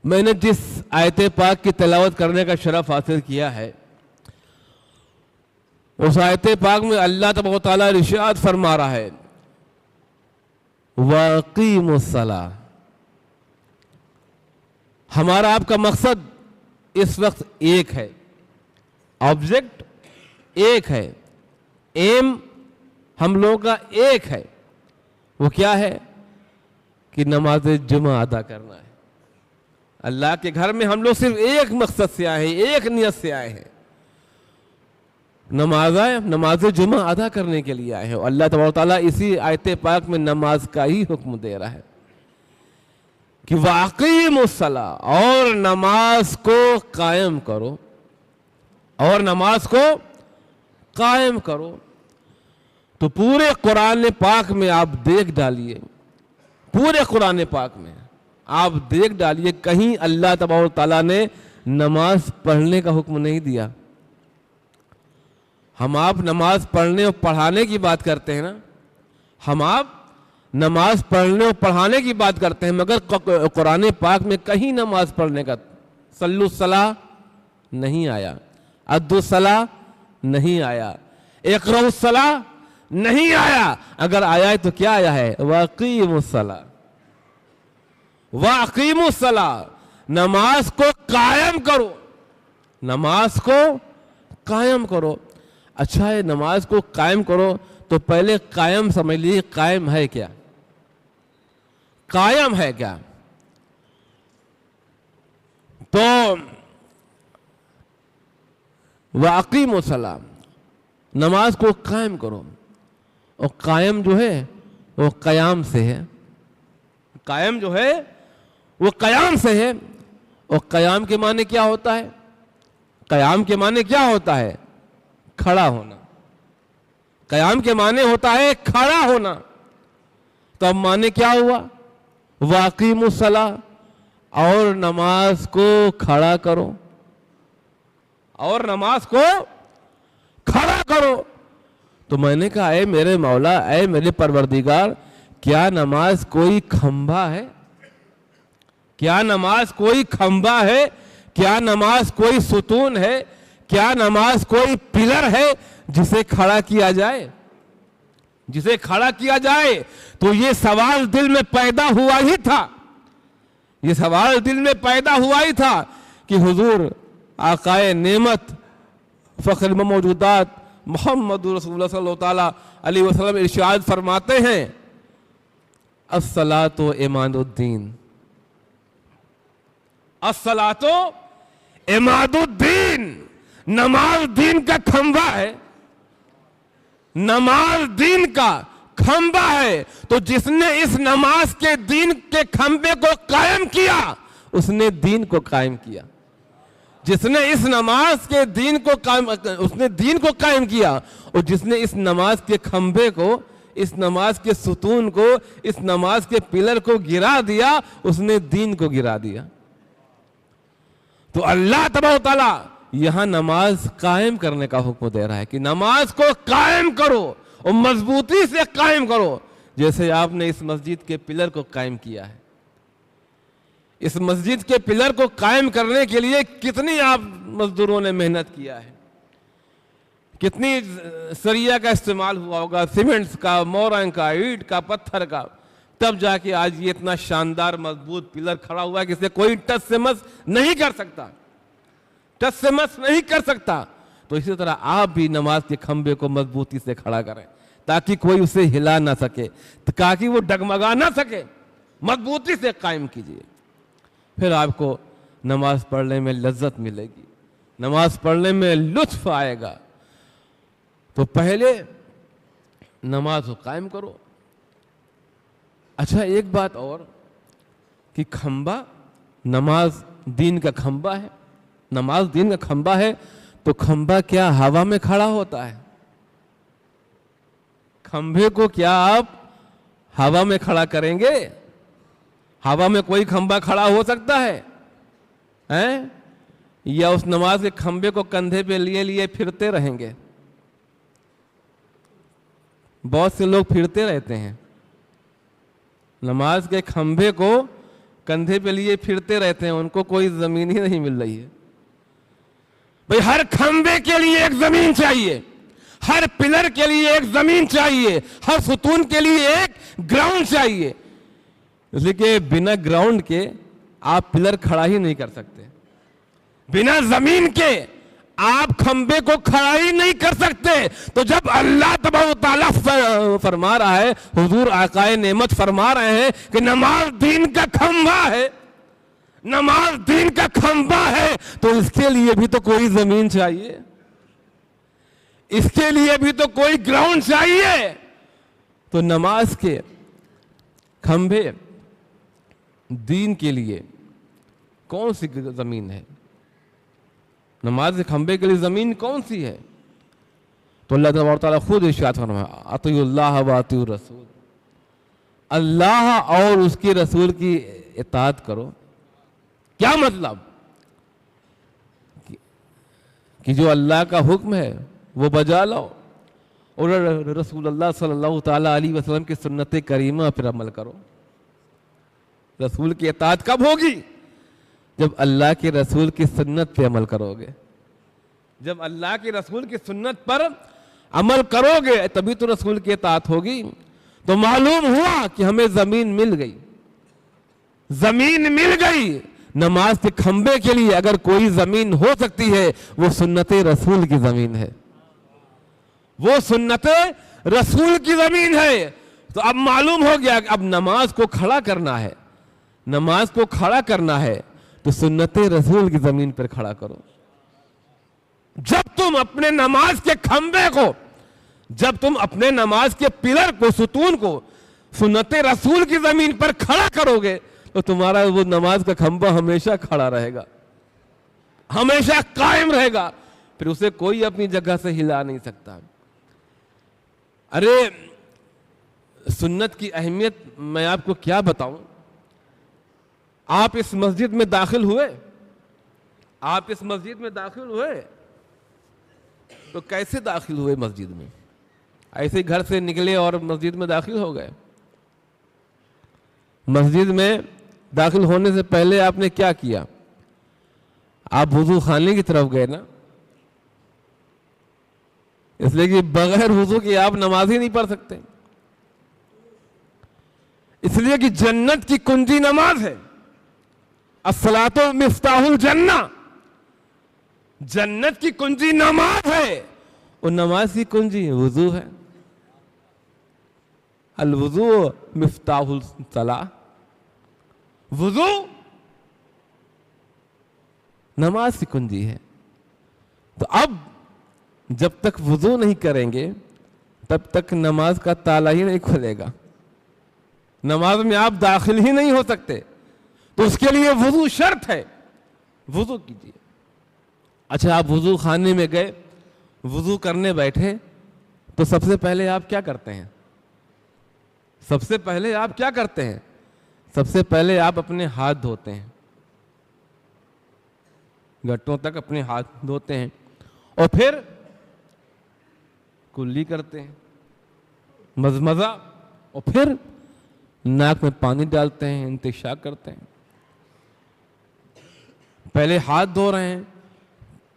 میں نے جس آیت پاک کی تلاوت کرنے کا شرف حاصل کیا ہے، اس آیت پاک میں اللہ تبارک و تعالیٰ ارشاد فرما رہا ہے وَأَقِيمُوا الصَّلَاةَ. ہمارا آپ کا مقصد اس وقت ایک ہے، آبجیکٹ ایک ہے، ایم ہم لوگوں کا ایک ہے. وہ کیا ہے؟ کہ نماز جمعہ ادا کرنا ہے. اللہ کے گھر میں ہم لوگ صرف ایک مقصد سے آئے ہیں، ایک نیت سے آئے ہیں، نماز جمعہ ادا کرنے کے لیے آئے ہیں. اللہ تبارک و تعالیٰ اسی آیت پاک میں نماز کا ہی حکم دے رہا ہے کہ وَأَقِيمُوا الصَّلَاةَ، اور نماز کو قائم کرو، اور نماز کو قائم کرو. تو پورے قرآن پاک میں آپ دیکھ ڈالیے، پورے قرآن پاک میں آپ دیکھ ڈالیے کہیں اللہ تبارک و تعالیٰ نے نماز پڑھنے کا حکم نہیں دیا. ہم آپ نماز پڑھنے اور پڑھانے کی بات کرتے ہیں نا، ہم آپ نماز پڑھنے اور پڑھانے کی بات کرتے ہیں، مگر قرآن پاک میں کہیں نماز پڑھنے کا صلوا الصلاۃ نہیں آیا، ادوا الصلاۃ نہیں آیا، اقرؤوا الصلاۃ نہیں آیا. اگر آیا ہے تو کیا آیا ہے؟ وَأَقِيمُوا الصَّلَاةَ. وَأَقِيمُوا الصَّلَاةَ، نماز کو قائم کرو، نماز کو قائم کرو. اچھا ہے، نماز کو قائم کرو تو پہلے قائم سمجھ لیجیے، قائم ہے کیا؟ قائم ہے کیا؟ تو وَأَقِيمُوا الصَّلَاةَ، نماز کو قائم کرو. اور قائم جو ہے وہ قیام سے ہے، قائم جو ہے وہ قیام سے ہے. اور قیام کے معنی کیا ہوتا ہے؟ قیام کے معنی کیا ہوتا ہے؟ کھڑا ہونا. قیام کے معنی ہوتا ہے کھڑا ہونا. تو اب معنی کیا ہوا؟ وَأَقِيمُوا الصَّلَاةَ، اور نماز کو کھڑا کرو، اور نماز کو کھڑا کرو. تو میں نے کہا اے میرے مولا، اے میرے پروردگار، کیا نماز کوئی کھمبا ہے؟ کیا نماز کوئی کھمبا ہے؟ کیا نماز کوئی ستون ہے؟ کیا نماز کوئی پلر ہے جسے کھڑا کیا جائے؟ جسے کھڑا کیا جائے. تو یہ سوال دل میں پیدا ہوا ہی تھا، یہ سوال دل میں پیدا ہوا ہی تھا کہ حضور آقائے نعمت فخر موجودات محمد رسول اللہ صلی اللہ تعالیٰ علیہ وسلم ارشاد فرماتے ہیں الصلاۃ عماد الدین. الصلاۃ عماد الدین، نماز دین کا کھمبا ہے، نماز دین کا کھمبا ہے. تو جس نے اس نماز کے دین کے کھمبے کو قائم کیا اس نے دین کو قائم کیا. جس نے اس نماز کے دین کو قائم، اس نے دین کو قائم کیا. اور جس نے اس نماز کے کھمبے کو، اس نماز کے ستون کو، اس نماز کے پلر کو گرا دیا اس نے دین کو گرا دیا. تو اللہ تبارک و تعالیٰ یہاں نماز قائم کرنے کا حکم دے رہا ہے کہ نماز کو قائم کرو اور مضبوطی سے قائم کرو، جیسے آپ نے اس مسجد کے پلر کو قائم کیا ہے. اس مسجد کے پلر کو قائم کرنے کے لیے کتنی آپ مزدوروں نے محنت کیا ہے، کتنی سریا کا استعمال ہوا ہوگا، سیمنٹس کا، مورنگ کا، اینٹ کا، پتھر کا، تب جا کے آج یہ اتنا شاندار مضبوط پلر کھڑا ہوا ہے کہ اسے کوئی ٹچ سے مس نہیں کر سکتا، ٹچ سے مس نہیں کر سکتا. تو اسی طرح آپ بھی نماز کے کھمبے کو مضبوطی سے کھڑا کریں تاکہ کوئی اسے ہلا نہ سکے، تاکہ وہ ڈگمگا نہ سکے. مضبوطی سے قائم کیجیے، پھر آپ کو نماز پڑھنے میں لذت ملے گی، نماز پڑھنے میں لطف آئے گا. تو پہلے نماز کو قائم کرو. اچھا ایک بات اور کہ کھمبا، نماز دین کا کھمبا ہے، نماز دین کا کھمبا ہے. تو کھمبا کیا ہوا میں کھڑا ہوتا ہے؟ کھمبے کو کیا آپ ہوا میں کھڑا کریں گے؟ ہوا میں کوئی کھمبا کھڑا ہو سکتا ہے؟ یا اس نماز کے کھمبے کو کندھے پہ لیے لیے پھرتے رہیں گے؟ بہت سے لوگ پھرتے رہتے ہیں، نماز کے کھمبے کو کندھے پہ لیے پھرتے رہتے ہیں, ان کو کوئی زمین ہی نہیں مل رہی ہے. بھئی ہر کھمبے کے لیے ایک زمین چاہیے, ہر پلر کے لیے ایک زمین چاہیے, ہر ستون کے لیے ایک گراؤنڈ چاہیے. اس لیے کہ بنا گراؤنڈ کے آپ پلر کھڑا ہی نہیں کر سکتے, بنا زمین کے آپ کھمبے کو کھڑا ہی نہیں کر سکتے. تو جب اللہ تبارک و تعالیٰ فرما رہا ہے, حضور آقائے نعمت فرما رہے ہیں کہ نماز دین کا کھمبا ہے, نماز دین کا کھمبا ہے, تو اس کے لیے بھی تو کوئی زمین چاہیے, اس کے لیے بھی تو کوئی گراؤنڈ چاہیے. تو نماز کے کھمبے دین کے لیے کون سی زمین ہے؟ نماز کے کھمبے کے لیے زمین کون سی ہے؟ تو اللہ تبارک و تعالیٰ خود ارشاد فرمایا, اطیعوا اللہ و اطیعوا الرسول, اللہ اور اس کے رسول کی اطاعت کرو. کیا مطلب؟ کہ جو اللہ کا حکم ہے وہ بجا لاؤ, اور رسول اللہ صلی اللہ تعالیٰ علیہ وسلم کی سنت کریمہ پر عمل کرو. رسول کی اطاعت کب ہوگی؟ جب اللہ کے رسول کی سنت پہ عمل کرو گے. جب اللہ کے رسول کی سنت پر عمل کرو گے تبھی تو رسول کی اطاعت ہوگی. تو معلوم ہوا کہ ہمیں زمین مل گئی, زمین مل گئی. نماز کے کھمبے کے لیے اگر کوئی زمین ہو سکتی ہے وہ سنت رسول کی زمین ہے, وہ سنت رسول کی زمین ہے. تو اب معلوم ہو گیا کہ اب نماز کو کھڑا کرنا ہے, نماز کو کھڑا کرنا ہے تو سنت رسول کی زمین پر کھڑا کرو. جب تم اپنے نماز کے کھمبے کو, جب تم اپنے نماز کے پلر کو, ستون کو سنت رسول کی زمین پر کھڑا کرو گے تو تمہارا وہ نماز کا کھمبا ہمیشہ کھڑا رہے گا, ہمیشہ قائم رہے گا, پھر اسے کوئی اپنی جگہ سے ہلا نہیں سکتا. ارے سنت کی اہمیت میں آپ کو کیا بتاؤں. آپ اس مسجد میں داخل ہوئے, آپ اس مسجد میں داخل ہوئے تو کیسے داخل ہوئے مسجد میں؟ ایسے گھر سے نکلے اور مسجد میں داخل ہو گئے؟ مسجد میں داخل ہونے سے پہلے آپ نے کیا کیا؟ آپ وضو خانے کی طرف گئے نا, اس لیے کہ بغیر وضو کے آپ نماز ہی نہیں پڑھ سکتے. اس لیے کہ جنت کی کنجی نماز ہے. الصلاۃ مفتاح الجنہ, جنت کی کنجی نماز ہے, اور نماز کی کنجی وضو ہے. الوضو مفتاح الصلاۃ, وضو نماز کی کنجی ہے. تو اب جب تک وضو نہیں کریں گے تب تک نماز کا تالا ہی نہیں کھلے گا, نماز میں آپ داخل ہی نہیں ہو سکتے. تو اس کے لیے وضو شرط ہے, وضو کیجیے. اچھا آپ وضو خانے میں گئے, وضو کرنے بیٹھے تو سب سے پہلے آپ کیا کرتے ہیں؟ سب سے پہلے آپ کیا کرتے ہیں؟ سب سے پہلے آپ اپنے ہاتھ دھوتے ہیں, گھٹوں تک اپنے ہاتھ دھوتے ہیں, اور پھر کلی کرتے ہیں, مزمزہ, اور پھر ناک میں پانی ڈالتے ہیں, انتشاق کرتے ہیں. پہلے ہاتھ دھو رہے ہیں,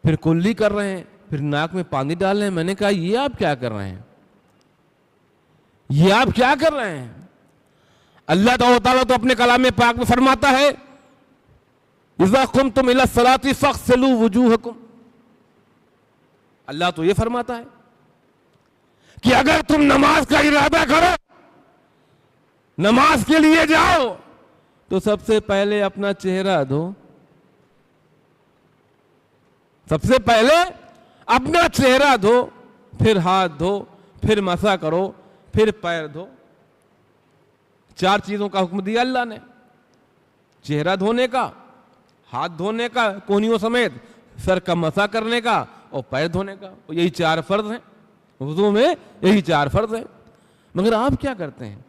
پھر کلی کر رہے ہیں, پھر ناک میں پانی ڈال رہے ہیں. میں نے کہا یہ آپ کیا کر رہے ہیں, یہ آپ کیا کر رہے ہیں؟ اللہ تعالیٰ تو اپنے کلام پاک میں فرماتا ہے اذا قمتم الی الصلاۃ فاغسلوا وجوہکم. اللہ تو یہ فرماتا ہے کہ اگر تم نماز کا ارادہ کرو, نماز کے لیے جاؤ, تو سب سے پہلے اپنا چہرہ دھو, سب سے پہلے اپنا چہرہ دھو, پھر ہاتھ دھو, پھر مسح کرو, پھر پیر دھو. 4 چیزوں کا حکم دیا اللہ نے, چہرہ دھونے کا, ہاتھ دھونے کا کونیوں سمیت, سر کا مسح کرنے کا, اور پیر دھونے کا. یہی 4 فرض ہیں وضو میں, یہی 4 فرض ہیں. مگر آپ کیا کرتے ہیں؟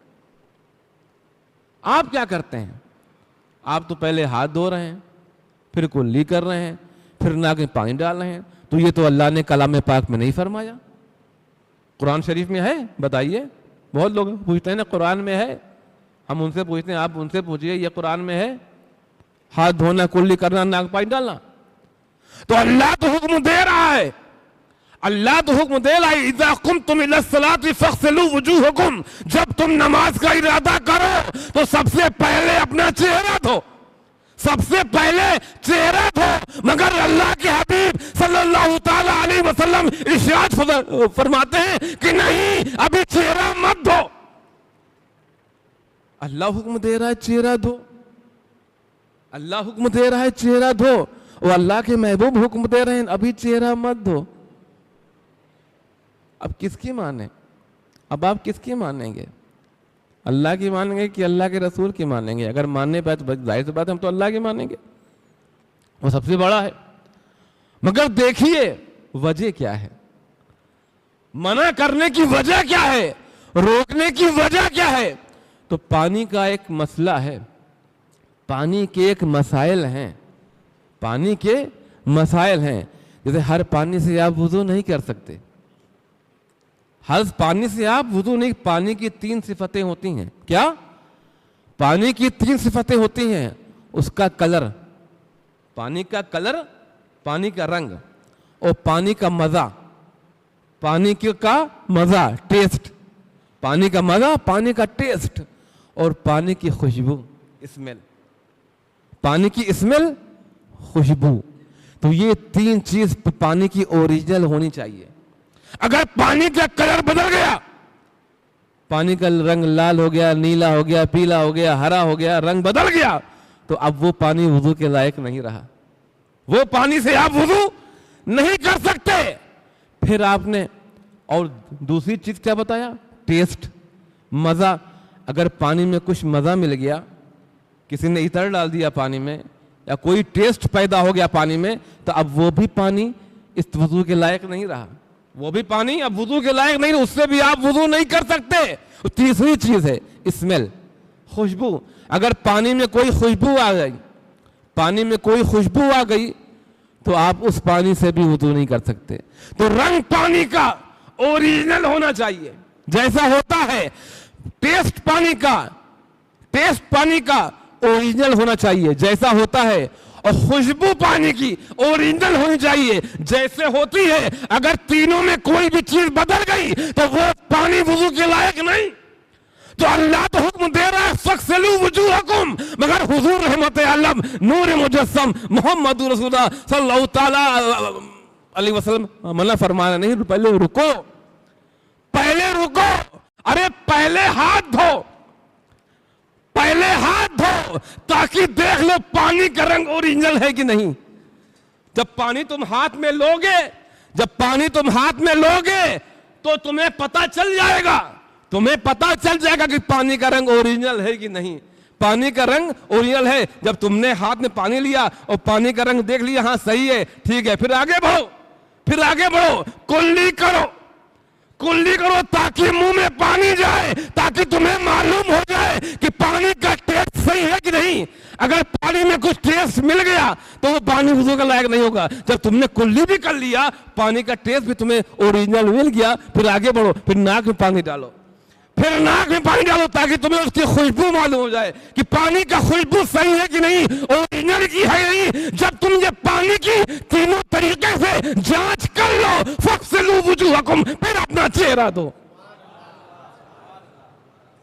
آپ کیا کرتے ہیں؟ آپ تو پہلے ہاتھ دھو رہے ہیں, پھر کلی کر رہے ہیں, پھر ناک میں پانی ڈال رہے ہیں. تو یہ تو اللہ نے کلام پاک میں نہیں فرمایا. قرآن شریف میں ہے؟ بتائیے. بہت لوگ پوچھتے ہیں نا قرآن میں ہے. ہم ان سے پوچھتے ہیں, آپ ان سے پوچھئے یہ قرآن میں ہے ہاتھ دھونا, کلی کرنا, ناک پانی ڈالنا؟ تو اللہ تو حکم دے رہا ہے, اللہ تو حکم دے رہا ہے, اذا قمتم الی الصلاۃ فاغسلوا وجوہکم, جب تم نماز کا ارادہ کرو تو سب سے پہلے اپنا چہرہ دھو, سب سے پہلے چہرہ دھو. مگر اللہ کے حبیب صلی اللہ تعالی علیہ وسلم ارشاد فرماتے ہیں کہ نہیں, ابھی چہرہ مت دھو. اللہ حکم دے رہا ہے چہرہ دھو, اللہ حکم دے رہا ہے چہرہ دھو, اور اللہ کے محبوب حکم دے رہے ہیں ابھی چہرہ مت دھو. اب کس کی مانیں؟ اب آپ کس کی مانیں گے؟ اللہ کی مانیں گے کہ اللہ کے رسول کی مانیں گے؟ اگر ماننے پہ تو ظاہر سی بات ہے ہم تو اللہ کی مانیں گے, وہ سب سے بڑا ہے. مگر دیکھیے وجہ کیا ہے, منع کرنے کی وجہ کیا ہے, روکنے کی وجہ کیا ہے؟ تو پانی کا ایک مسئلہ ہے, پانی کے ایک مسائل ہیں, پانی کے مسائل ہیں. جیسے ہر پانی سے آپ وضو نہیں کر سکتے, ہر پانی سے آپ وضو نہیں. پانی کی 3 صفتیں ہوتی ہیں. کیا؟ پانی کی 3 صفتیں ہوتی ہیں. اس کا کلر, پانی کا کلر, پانی کا رنگ, اور پانی کا مزہ, پانی کا مزہ, ٹیسٹ, پانی کا مزہ, پانی کا ٹیسٹ, اور پانی کی خوشبو, اسمیل, پانی کی اسمیل, خوشبو. تو یہ 3 چیز پانی کی اوریجنل ہونی چاہیے. اگر پانی کا کلر بدل گیا, پانی کا رنگ لال ہو گیا, نیلا ہو گیا, پیلا ہو گیا, ہرا ہو گیا, رنگ بدل گیا, تو اب وہ پانی وضو کے لائق نہیں رہا, وہ پانی سے آپ وضو نہیں کر سکتے. پھر آپ نے اور دوسری چیز کیا بتایا؟ ٹیسٹ, مزہ. اگر پانی میں کچھ مزہ مل گیا, کسی نے عطر ڈال دیا پانی میں, یا کوئی ٹیسٹ پیدا ہو گیا پانی میں, تو اب وہ بھی پانی اس وضو کے لائق نہیں رہا, وہ بھی پانی اب وضو کے لائق نہیں رہا, اس سے بھی آپ وضو نہیں کر سکتے. تیسری چیز ہے اسمیل, خوشبو. اگر پانی میں کوئی خوشبو آ گئی, پانی میں کوئی خوشبو آ گئی, تو آپ اس پانی سے بھی وضو نہیں کر سکتے. تو رنگ پانی کا اوریجنل ہونا چاہیے جیسا ہوتا ہے, ٹیسٹ پانی کا, ٹیسٹ پانی کا اوریجنل ہونا چاہیے جیسا ہوتا ہے, اور خوشبو پانی کی اوریجنل ہونی چاہیے جیسے ہوتی ہے. اگر تینوں میں کوئی بھی چیز بدل گئی تو وہ پانی وضو کے لائق نہیں. تو اللہ تو حکم دے رہا ہے فاغسلوا وجوہکم, مگر حضور رحمت عالم نور مجسم محمد رسول اللہ صلی اللہ تعالی علیہ وسلم منع فرمانا نہیں, پہلے رکو, پہلے رکو. ارے پہلے ہاتھ دھو, پہلے ہاتھ دھو, تاکہ دیکھ لو پانی کا رنگ اوریجنل ہے کہ نہیں. جب پانی تم ہاتھ میں لوگے, جب پانی تم ہاتھ میں لوگے تو تمہیں پتا چل جائے گا, تمہیں پتا چل جائے گا کہ پانی کا رنگ اوریجنل ہے کہ نہیں. پانی کا رنگ اوریجنل ہے جب تم نے ہاتھ میں پانی لیا اور پانی کا رنگ دیکھ لیا, ہاں صحیح ہے, ٹھیک ہے, پھر آگے بڑھو, پھر آگے بڑھو, کلی کرو, کلی کرو, تاکہ منہ میں پانی جائے, تاکہ تمہیں معلوم ہو جائے کہ پانی کا ٹیسٹ صحیح ہے کہ نہیں. اگر پانی میں کچھ ٹیسٹ مل گیا تو وہ پانی وضو کا لائق نہیں ہوگا. جب تم نے کلی بھی کر لیا, پانی کا ٹیسٹ بھی تمہیں اوریجنل مل گیا, پھر آگے بڑھو, پھر ناک میں پانی ڈالو, پھر ناک میں پانی ڈالو, تاکہ تمہیں اس کی خوشبو معلوم ہو جائے کہ پانی کا خوشبو صحیح ہے کہ نہیں, اوریجنل کی ہے نہیں. جب تم یہ پانی کی تینوں طریقے سے جانچ کر لو, فاغسلوا وجوہکم, پھر اپنا چہرہ دھو,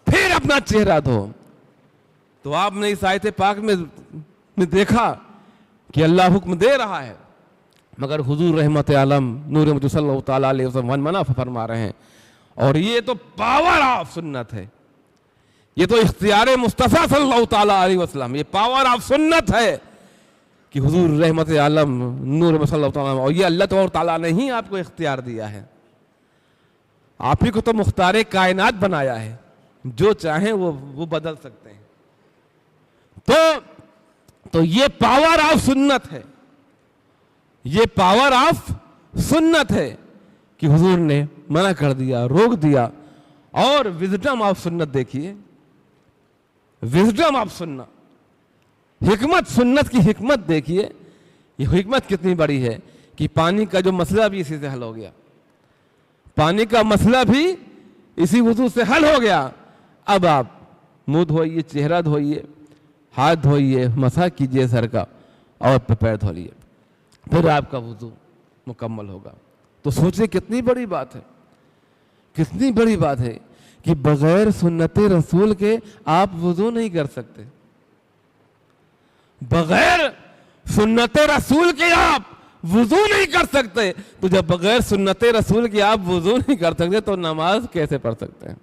پھر اپنا چہرہ دھو. تو آپ نے اس آیت پاک میں دیکھا کہ اللہ حکم دے رہا ہے, مگر حضور رحمت عالم نور مجسم صلی اللہ تعالیٰ علیہ وسلم منع فرما رہے ہیں. اور یہ تو پاور آف سنت ہے, یہ تو اختیار مصطفیٰ صلی اللہ تعالیٰ علیہ وسلم, یہ پاور آف سنت ہے کہ حضور رحمت عالم نور صلی اللہ تعالیٰ, اور یہ اللہ تعالیٰ نے ہی آپ کو اختیار دیا ہے. آپ ہی کو تو مختار کائنات بنایا ہے, جو چاہیں وہ بدل سکتے ہیں. تو یہ پاور آف سنت ہے, یہ پاور آف سنت ہے کہ حضور نے منع کر دیا, روک دیا. اور وزڈم آف سنت دیکھیے, وزڈم آف سنت, حکمت, سنت کی حکمت دیکھیے. یہ حکمت کتنی بڑی ہے کہ پانی کا جو مسئلہ بھی اسی سے حل ہو گیا, پانی کا مسئلہ بھی اسی وضو سے حل ہو گیا. اب آپ منہ دھوئیے, چہرہ دھوئیے, ہاتھ دھوئیے, مسح کیجیے سر کا, اور پیر دھو لیے, پھر آپ کا وضو مکمل ہوگا. تو سوچیں کتنی بڑی بات ہے, کتنی بڑی بات ہے کہ بغیر سنت رسول کے آپ وضو نہیں کر سکتے. بغیر سنت رسول کے آپ وضو نہیں کر سکتے. تو جب بغیر سنت رسول کے آپ وضو نہیں کر سکتے تو نماز کیسے پڑھ سکتے ہیں؟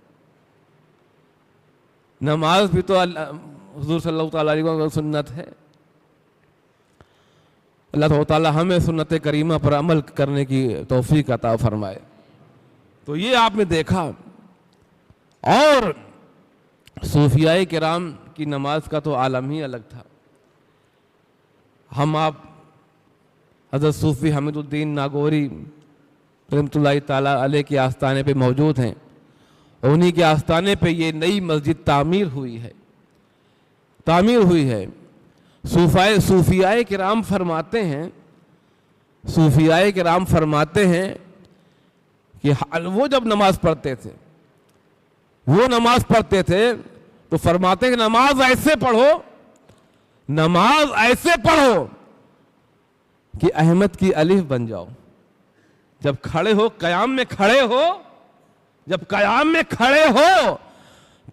نماز بھی تو حضور صلی اللہ تعالیٰ علیہ وسلم سنت ہے. اللہ تعالیٰ ہمیں سنت کریمہ پر عمل کرنے کی توفیق عطا فرمائے. تو یہ آپ نے دیکھا. اور صوفیاء کرام کی نماز کا تو عالم ہی الگ تھا. ہم آپ حضرت صوفی حمید الدین ناگوری رحمۃ اللہ تعالیٰ علیہ کے آستانے پہ موجود ہیں. انہی کے آستانے پہ یہ نئی مسجد تعمیر ہوئی ہے. صوفیاء کرام فرماتے ہیں کہ وہ جب نماز پڑھتے تھے تو فرماتے ہیں کہ نماز ایسے پڑھو کہ احمد کی الف بن جاؤ. جب کھڑے ہو, قیام میں کھڑے ہو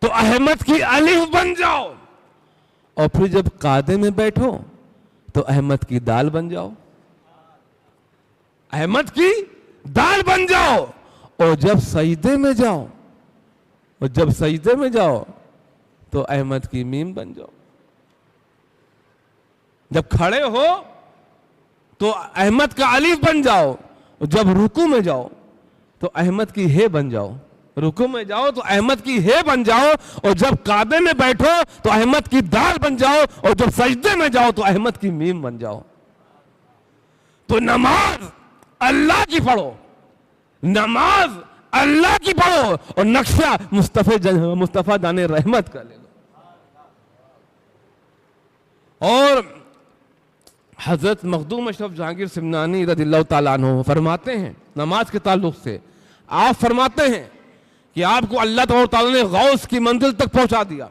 تو احمد کی الف بن جاؤ, اور پھر جب قعدے میں بیٹھو تو احمد کی دال بن جاؤ. اور جب سجدے میں جاؤ تو احمد کی میم بن جاؤ. جب کھڑے ہو تو احمد کا الف بن جاؤ, اور جب رکوع میں جاؤ تو احمد کی ہے بن جاؤ. اور جب قعدے میں بیٹھو تو احمد کی دال بن جاؤ, اور جب سجدے میں جاؤ تو احمد کی میم بن جاؤ. تو نماز اللہ کی پڑھو, اور نقشہ مصطفیٰ جان رحمت کا لے لو. اور حضرت مخدوم اشرف جہانگیر سمنانی رضی اللہ تعالیٰ عنہ فرماتے ہیں نماز کے تعلق سے, آپ فرماتے ہیں کہ آپ کو اللہ تعالیٰ نے غوث کی منزل تک پہنچا دیا,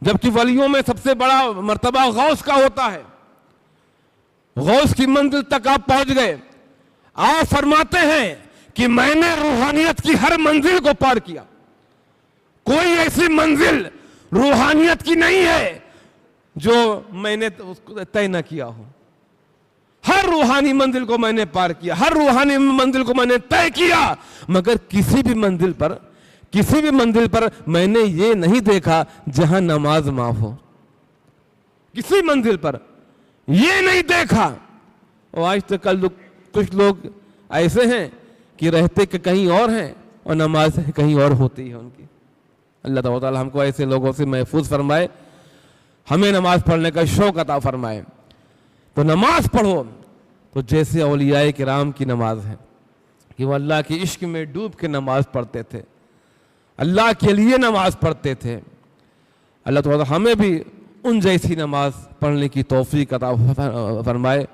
جبکہ ولیوں میں سب سے بڑا مرتبہ غوث کا ہوتا ہے. غوث کی منزل تک آپ پہنچ گئے. آپ فرماتے ہیں کہ میں نے روحانیت کی ہر منزل کو پار کیا. کوئی ایسی منزل روحانیت کی نہیں ہے جو میں نے طے نہ کیا ہو. ہر روحانی منزل کو میں نے پار کیا, ہر روحانی منزل کو میں نے طے کیا, مگر کسی بھی منزل پر میں نے یہ نہیں دیکھا جہاں نماز معاف ہو. کسی منزل پر یہ نہیں دیکھا. اور آج تک کچھ لوگ ایسے ہیں کہ رہتے کہ کہیں اور ہیں اور نماز کہیں اور ہوتی ہے ان کی. اللہ تعالیٰ ہم کو ایسے لوگوں سے محفوظ فرمائے, ہمیں نماز پڑھنے کا شوق عطا فرمائے. تو نماز پڑھو تو جیسے اولیاء کرام کی نماز ہے کہ وہ اللہ کے عشق میں ڈوب کے نماز پڑھتے تھے, اللہ کے لیے نماز پڑھتے تھے. اللہ تعالیٰ ہمیں بھی ان جیسی نماز پڑھنے کی توفیق عطا فرمائے.